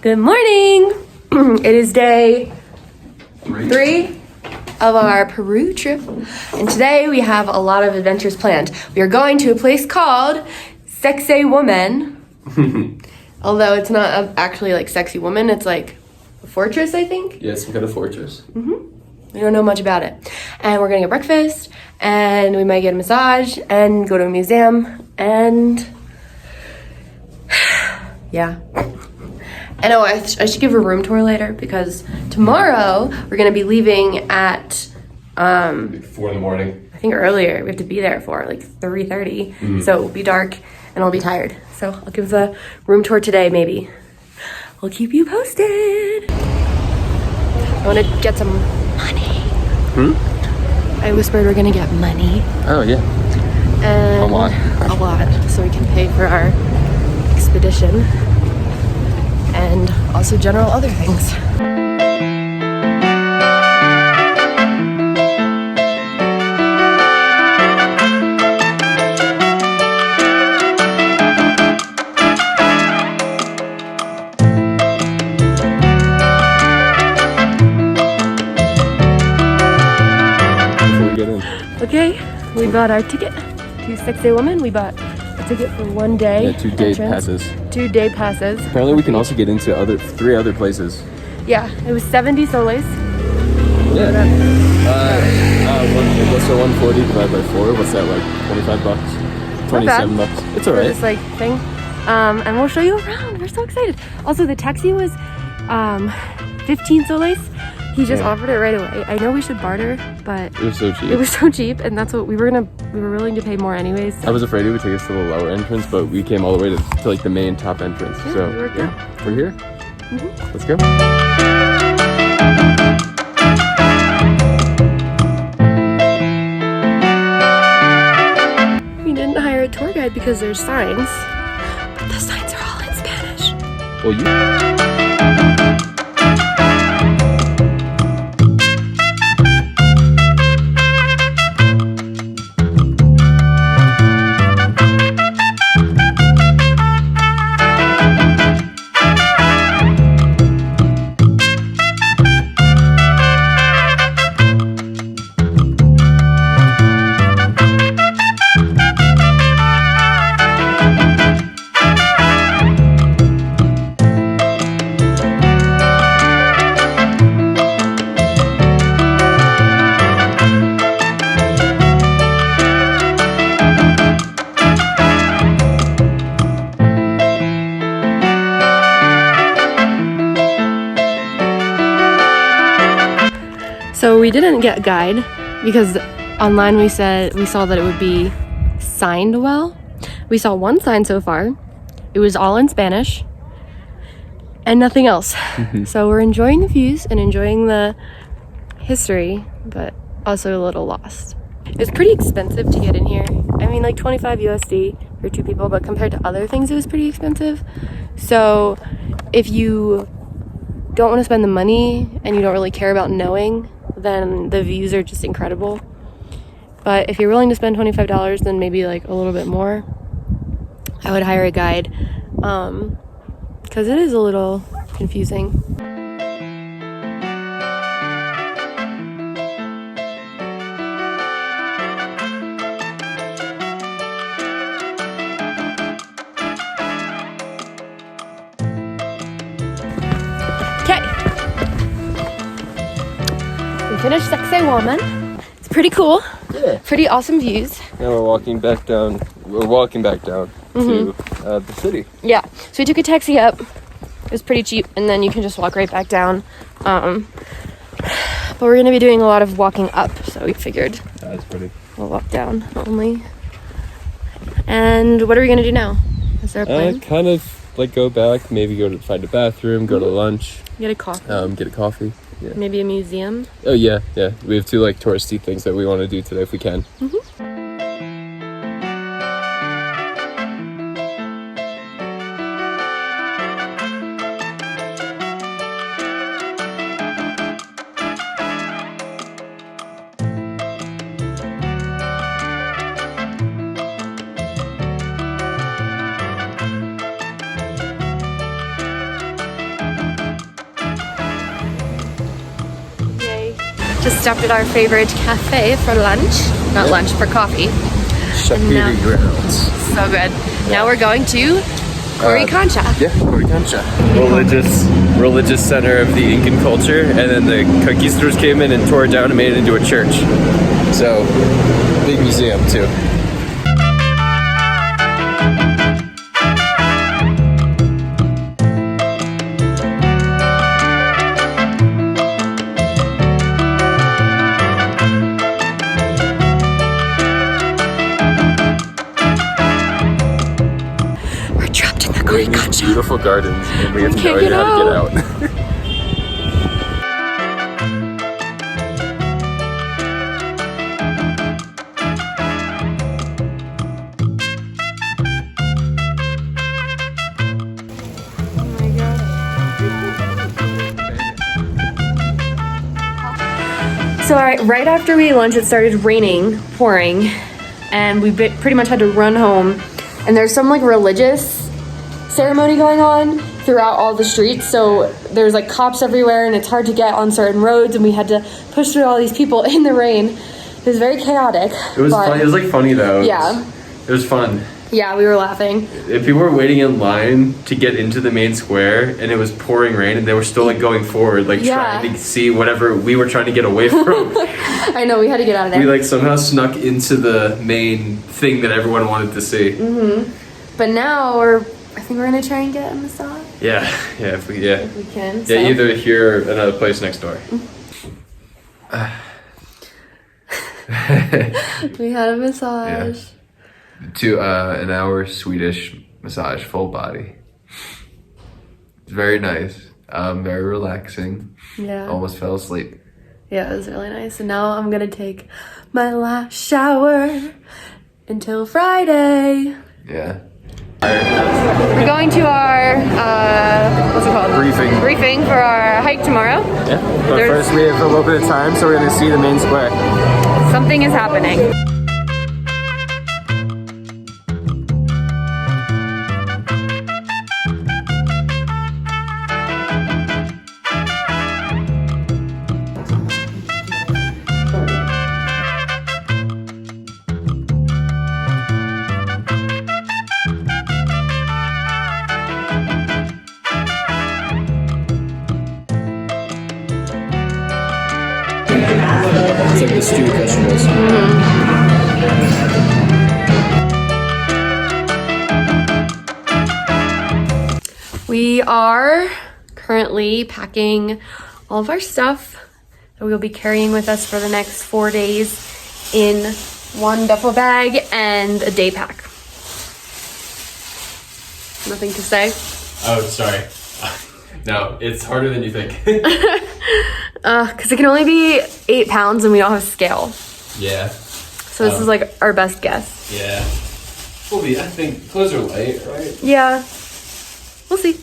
Good morning! It is day 3 of our Peru trip, and today we have a lot of adventures planned. We are going to a place called Sacsayhuaman. Although it's not actually like sexy woman, it's like a fortress, I think. Yeah, some kind of fortress. We don't know much about it. And we're gonna get breakfast, and we might get a massage, and go to a museum, and yeah. And oh, I should give a room tour later, because tomorrow we're gonna be leaving at 4 in the morning. I think earlier. We have to be there for like 3:30, so it'll be dark and I'll be tired. So I'll give the room tour today, maybe. We'll keep you posted. I want to get some money. I whispered we're gonna get money. Oh yeah. And A lot, so we can pay for our expedition and also general other things. Okay, we bought our ticket to Sacsayhuaman. We bought a ticket for 1 day. Yeah, 2 day passes. 2 day passes. Apparently we can also get into 3 other places. Yeah, it was 70 soles. Yeah. So 140 divided by 4, what's that, like $25? 27 bucks. It's alright. This like thing. And we'll show you around. We're so excited. Also, the taxi was 15 soles. He just offered it right away. I know we should barter, but it was so cheap. It was so cheap, and that's what we were willing to pay more anyways. I was afraid he would take us to the lower entrance, but we came all the way to like the main top entrance. Yeah, so we worked out. We're here. Let's go. We didn't hire a tour guide because there's signs, but the signs are all in Spanish. Well, you. So we didn't get a guide because online we saw that it would be signed well. We saw one sign so far. It was all in Spanish and nothing else. So we're enjoying the views and enjoying the history, but also a little lost. It's pretty expensive to get in here. I mean, like 25 USD for 2 people, but compared to other things, it was pretty expensive. So if you don't want to spend the money and you don't really care about knowing, then the views are just incredible. But if you're willing to spend $25, then maybe like a little bit more, I would hire a guide, because it is a little confusing. Okay. We finished Sacsayhuaman. It's pretty cool. Yeah. Pretty awesome views. Now we're walking back down. To the city. Yeah. So we took a taxi up. It was pretty cheap, and then you can just walk right back down. But we're gonna be doing a lot of walking up, so we figured That's pretty. we'll walk down only. And what are we gonna do now? Is there a plan? Kind of like go back, maybe go to find a bathroom, go to lunch. Get a coffee. Get a coffee. Yeah. Maybe a museum. Oh yeah. We have 2 like touristy things that we want to do today if we can. Just stopped at our favorite cafe for lunch. Not lunch, for coffee. Shapiri grounds. So good. Now we're going to Coricancha. Yeah, Coricancha. Religious center of the Incan culture, and then the conquistadors came in and tore it down and made it into a church. So, big museum too. Beautiful gardens, and we have no idea how to get out. So right after we ate lunch, it started raining, pouring, and we pretty much had to run home. And there's some like religious ceremony going on throughout all the streets, so there's like cops everywhere and it's hard to get on certain roads, and we had to push through all these people in the rain. It was very chaotic. It was funny. It was like funny though. Yeah. It was fun. Yeah, we were laughing. If people were waiting in line to get into the main square and it was pouring rain and they were still like going forward, like trying to see whatever we were trying to get away from. I know, we had to get out of there. We like somehow snuck into the main thing that everyone wanted to see. But now I think we're gonna try and get a massage. If we can. Yeah, so. Either here or another place next door. We had a massage. An hour Swedish massage, full body. It's very nice. Very relaxing. Yeah. Almost fell asleep. Yeah, it was really nice. And now I'm gonna take my last shower until Friday. Yeah. We're going to our, what's it called? Briefing for our hike tomorrow. Yeah, but first we have a little bit of time, so we're gonna see the main square. Something is happening. It's like the stewed vegetables. We are currently packing all of our stuff that we'll be carrying with us for the next 4 days in one duffel bag and a day pack. Nothing to say? Oh, sorry. No, it's harder than you think. Because it can only be 8 pounds and we don't have a scale. Yeah. So this is like our best guess. Yeah. Well, I think clothes are light, right? Yeah. We'll see.